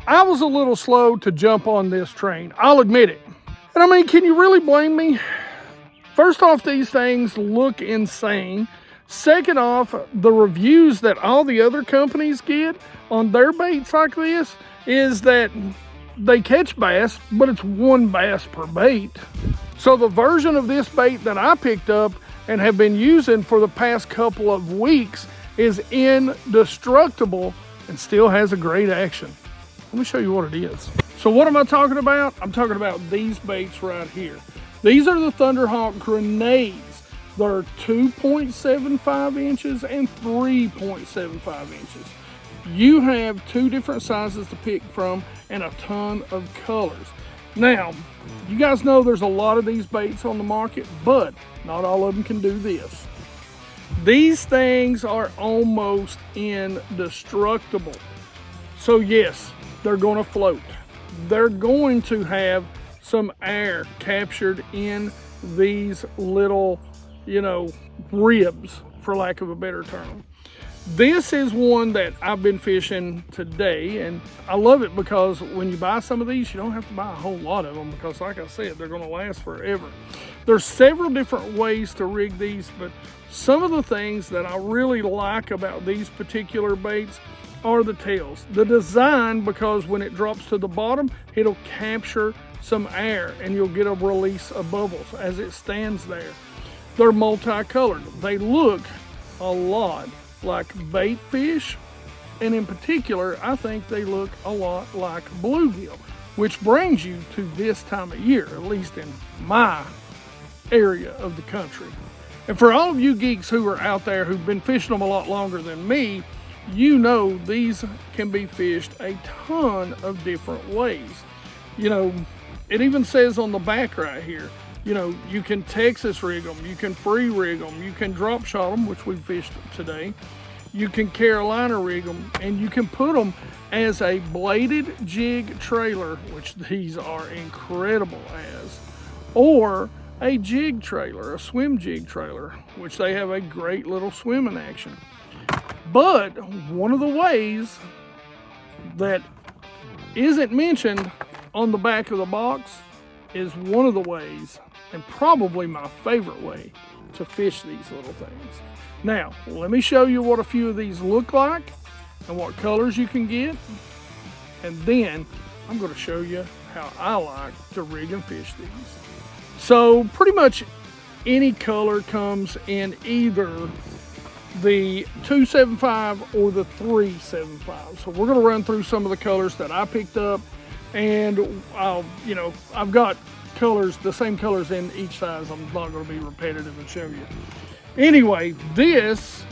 I was a little slow to jump on this train, I'll admit it. And I mean, can you really blame me? First off, these things look insane. Second off, the reviews that all the other companies get on their baits like this is that they catch bass, but it's one bass per bait. So the version of this bait that I picked up and have been using for the past couple of weeks is indestructible and still has a great action. Let me show you what it is. So what am I talking about? I'm talking about these baits right here. These are the Thunderhawk Grenades. They're 2.75 inches and 3.75 inches. You have two different sizes to pick from and a ton of colors. Now, you guys know there's a lot of these baits on the market, but not all of them can do this. These things are almost indestructible. So yes, they're going to float. They're going to have some air captured in these little, ribs, for lack of a better term. This is one that I've been fishing today, and I love it because when you buy some of these, you don't have to buy a whole lot of them because, like I said, they're going to last forever. There's several different ways to rig these, but some of the things that I really like about these particular baits are the tails. The design, because when it drops to the bottom, it'll capture some air and you'll get a release of bubbles as it stands there. They're multicolored. They look a lot like bait fish, and in particular, I think they look a lot like bluegill, which brings you to this time of year, at least in my area of the country. And for all of you geeks who are out there who've been fishing them a lot longer than me, you know these can be fished a ton of different ways. It even says on the back right here, you can Texas rig them, you can free rig them, you can drop shot them, which we fished today. You can Carolina rig them, and you can put them as a bladed jig trailer, which these are incredible as, or a jig trailer, a swim jig trailer, which they have a great little swimming action. But one of the ways that isn't mentioned on the back of the box is one of the ways, and probably my favorite way, to fish these little things. Now, let me show you what a few of these look like and what colors you can get, and then I'm going to show you how I like to rig and fish these. So pretty much any color comes in either the 275 or the 375. So we're going to run through some of the colors that I picked up, and I've got colors, the same colors in each size. I'm not going to be repetitive and show you. Anyway, this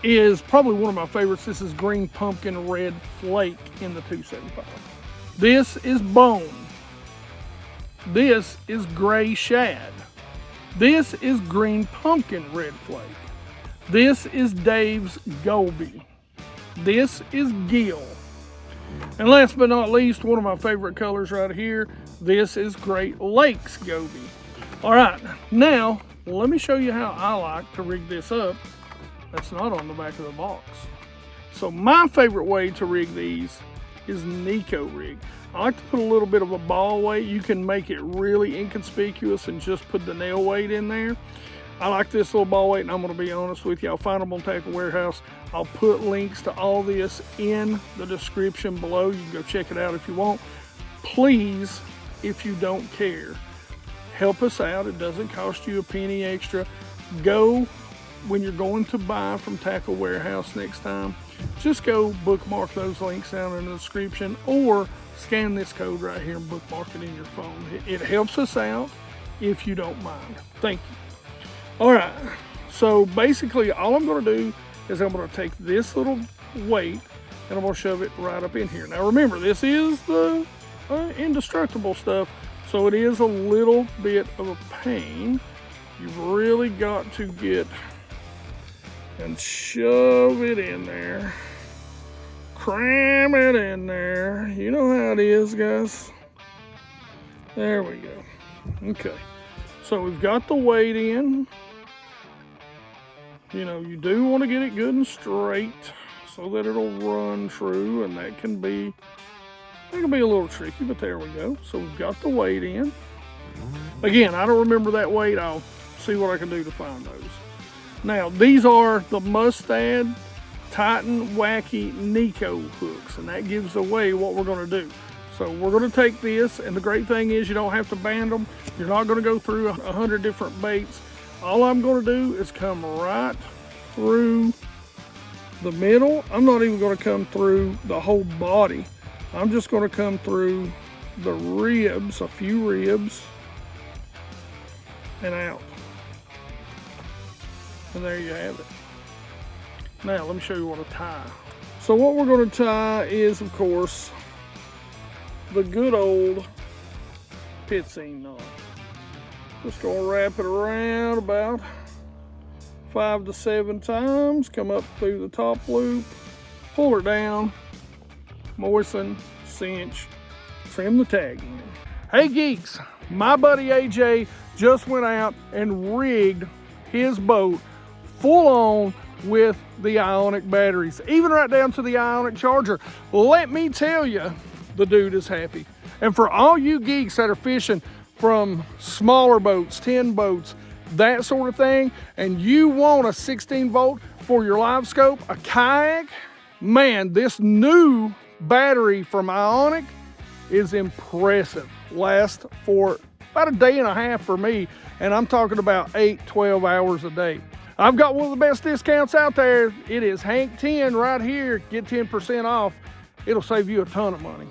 is probably one of my favorites. This is green pumpkin red flake in the 275. This is bone. This is gray shad. This is green pumpkin red flake. This is Dave's Goby. This is gill. And last but not least, one of my favorite colors right here, this is Great Lakes Goby. All right, now let me show you how I like to rig this up. That's not on the back of the box. So my favorite way to rig these is Nico rig. I like to put a little bit of a ball weight. You can make it really inconspicuous and just put the nail weight in there. I like this little ball weight, and I'm going to be honest with you. I'll find them on Tackle Warehouse. I'll put links to all this in the description below. You can go check it out if you want. Please, if you don't care, help us out. It doesn't cost you a penny extra. Go, when you're going to buy from Tackle Warehouse next time, just go bookmark those links down in the description, or scan this code right here and bookmark it in your phone. It helps us out if you don't mind. Thank you. All right, so basically all I'm going to do is I'm going to take this little weight and I'm going to shove it right up in here. Now remember, this is the indestructible stuff, so it is a little bit of a pain. You've really got to get and shove it in there. Cram it in there. You know how it is, guys. There we go. Okay, so we've got the weight in. You do want to get it good and straight so that it'll run true, and that can be That can be a little tricky, but there we go. So we've got the weight in. Again, I don't remember that weight. I'll see what I can do to find those. Now, these are the Mustad Titan Wacky Nico hooks, and that gives away what we're going to do. So we're going to take this, and the great thing is you don't have to band them. You're not going to go through 100 different baits. All I'm going to do is come right through the middle. I'm not even going to come through the whole body. I'm just going to come through the ribs, a few ribs, and out. And there you have it. Now let me show you what to tie. So what we're going to tie is, of course, the good old pitsine knot. Just going to wrap it around about 5 to 7 times. Come up through the top loop, pull her down, moisten, cinch, trim the tag in. Hey geeks, my buddy AJ just went out and rigged his boat full on with the Ionic batteries, even right down to the Ionic charger. Let me tell you, the dude is happy. And for all you geeks that are fishing from smaller boats, 10 boats, that sort of thing, and you want a 16 volt for your live scope, a kayak, man, this new battery from Ionic is impressive. Lasts for about a day and a half for me, and I'm talking about 8-12 hours a day. I've got one of the best discounts out there. It is Hank 10 right here. Get 10% off. It'll save you a ton of money.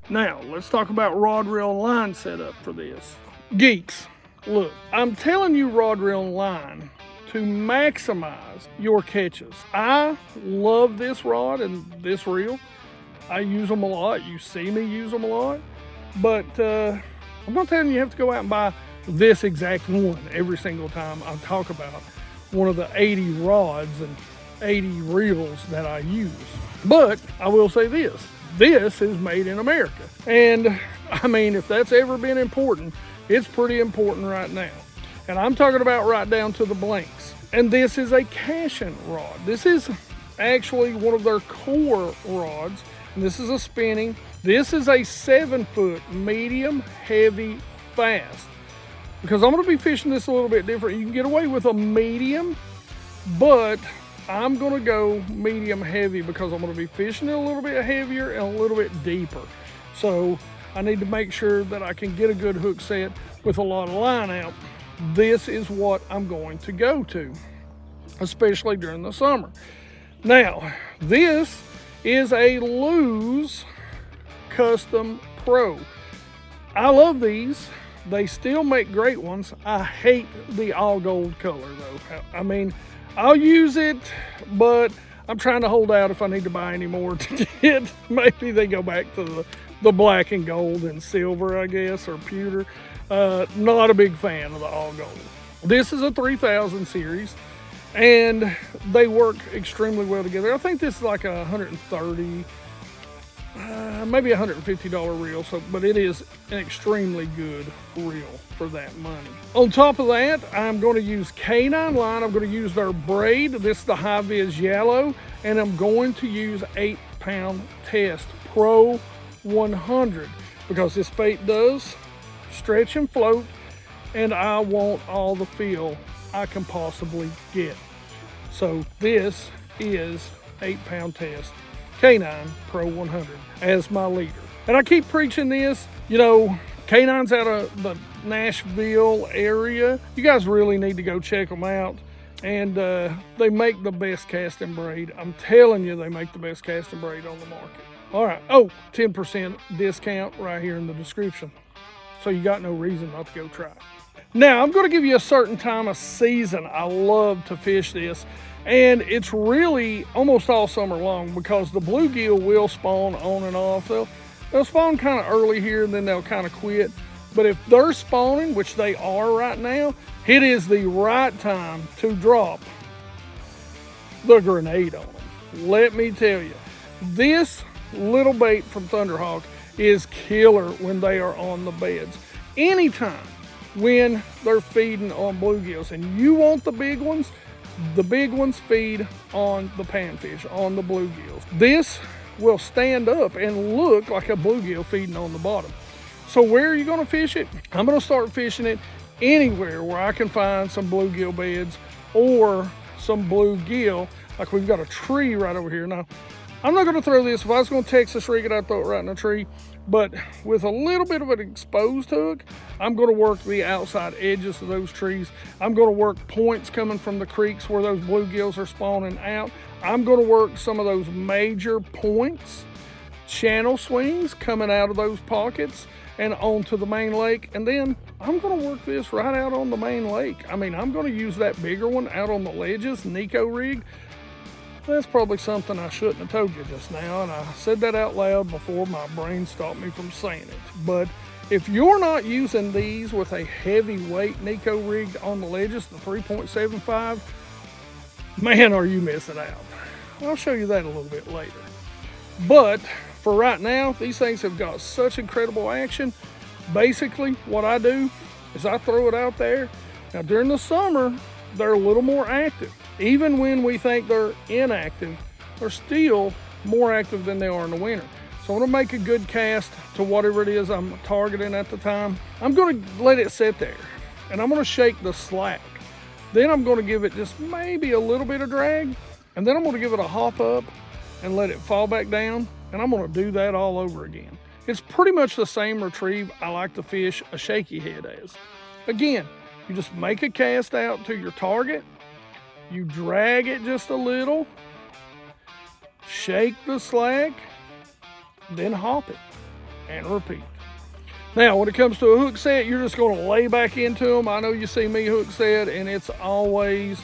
Now, let's talk about rod, reel, and line setup for this. Geeks, look, I'm telling you rod, reel, and line to maximize your catches. I love this rod and this reel. I use them a lot. You see me use them a lot. But I'm not telling you have to go out and buy this exact one every single time I talk about one of the 80 rods and 80 reels that I use. But I will say this is made in America. And I mean, if that's ever been important, it's pretty important right now. And I'm talking about right down to the blanks. And this is a casting rod. This is actually one of their core rods. And this is a spinning. This is a 7-foot medium, heavy, fast. Because I'm going to be fishing this a little bit different. You can get away with a medium, but I'm going to go medium heavy because I'm going to be fishing it a little bit heavier and a little bit deeper. So I need to make sure that I can get a good hook set with a lot of line out. This is what I'm going to go to, especially during the summer. Now, this is a Lew's Custom Pro. I love these. They still make great ones. I hate the all gold color though. I mean, I'll use it, but I'm trying to hold out if I need to buy any more to get. Maybe they go back to the black and gold and silver, I guess, or pewter. Not a big fan of the all gold. This is a 3000 series, and they work extremely well together. I think this is like a $130, maybe $150 reel, but it is an extremely good reel for that money. On top of that, I'm going to use K9 line. I'm going to use their braid. This is the High Vis Yellow, and I'm going to use 8-pound test Pro 100 because this bait does stretch and float, and I want all the feel I can possibly get. So this is 8-pound test K9 Pro 100 as my leader. And I keep preaching this, you know, K9's out of the Nashville area. You guys really need to go check them out. And they make the best casting braid. I'm telling you, they make the best casting braid on the market. All right, 10% discount right here in the description. So you got no reason not to go try it. Now, I'm gonna give you a certain time of season I love to fish this. And it's really almost all summer long because the bluegill will spawn on and off. They'll spawn kind of early here and then they'll kind of quit. But if they're spawning, which they are right now, it is the right time to drop the grenade on them. Let me tell you, this little bait from Thunderhawk is killer when they are on the beds. Anytime when they're feeding on bluegills and you want the big ones feed on the panfish, on the bluegills. This will stand up and look like a bluegill feeding on the bottom. So where are you going to fish it? I'm going to start fishing it anywhere where I can find some bluegill beds or some bluegill. Like we've got a tree right over here. Now, I'm not going to throw this. If I was going to Texas rig it, I'd throw it right in a tree. But with a little bit of an exposed hook, I'm going to work the outside edges of those trees. I'm going to work points coming from the creeks where those bluegills are spawning out. I'm going to work some of those major points, channel swings coming out of those pockets and onto the main lake. And then I'm going to work this right out on the main lake. I mean, I'm going to use that bigger one out on the ledges, Nico rig. That's probably something I shouldn't have told you just now, and I said that out loud before my brain stopped me from saying it. But if you're not using these with a heavyweight Nico rig on the ledges, the 3.75, man, are you missing out. I'll show you that a little bit later. But for right now, these things have got such incredible action. Basically, what I do is I throw it out there. Now, during the summer, they're a little more active. Even when we think they're inactive, they're still more active than they are in the winter. So I'm gonna make a good cast to whatever it is I'm targeting at the time. I'm gonna let it sit there and I'm gonna shake the slack. Then I'm gonna give it just maybe a little bit of drag, and then I'm gonna give it a hop up and let it fall back down, and I'm gonna do that all over again. It's pretty much the same retrieve I like to fish a shaky head as. Again, you just make a cast out to your target, you drag it just a little, shake the slack, then hop it, and repeat. Now, when it comes to a hook set, you're just going to lay back into them. I know you see me hook set, and it's always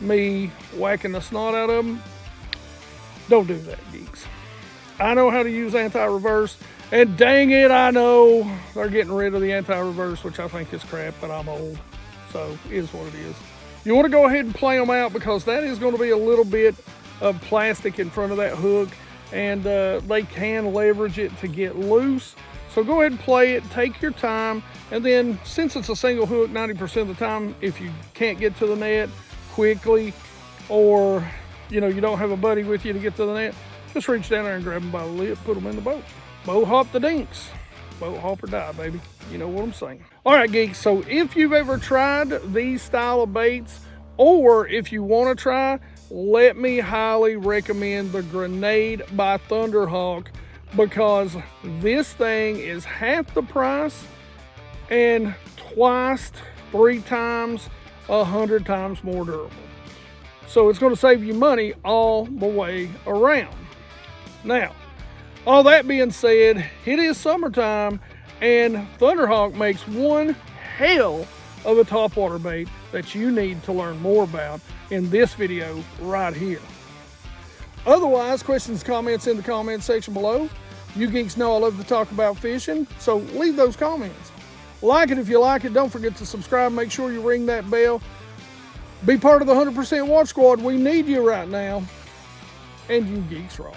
me whacking the snot out of them. Don't do that, geeks. I know how to use anti-reverse, and dang it, I know they're getting rid of the anti-reverse, which I think is crap, but I'm old, so it is what it is. You want to go ahead and play them out, because that is going to be a little bit of plastic in front of that hook, and they can leverage it to get loose. So go ahead and play it, take your time, and then since it's a single hook 90% of the time, if you can't get to the net quickly, or you don't have a buddy with you to get to the net, just reach down there and grab them by the lip, put them in the boat. Boat hop the dinks. Boat hop or die, baby. You know what I'm saying. All right, geeks, so if you've ever tried these style of baits, or if you want to try, let me highly recommend the Grenade by Thunderhawk, because this thing is half the price and twice, 3 times, 100 times more durable. So it's going to save you money all the way around. Now, all that being said, it is summertime, and Thunderhawk makes one hell of a topwater bait that you need to learn more about in this video right here. Otherwise, questions, comments in the comment section below. You geeks know I love to talk about fishing, so leave those comments. Like it if you like it. Don't forget to subscribe. Make sure you ring that bell. Be part of the 100% Watch Squad. We need you right now. And you geeks rock.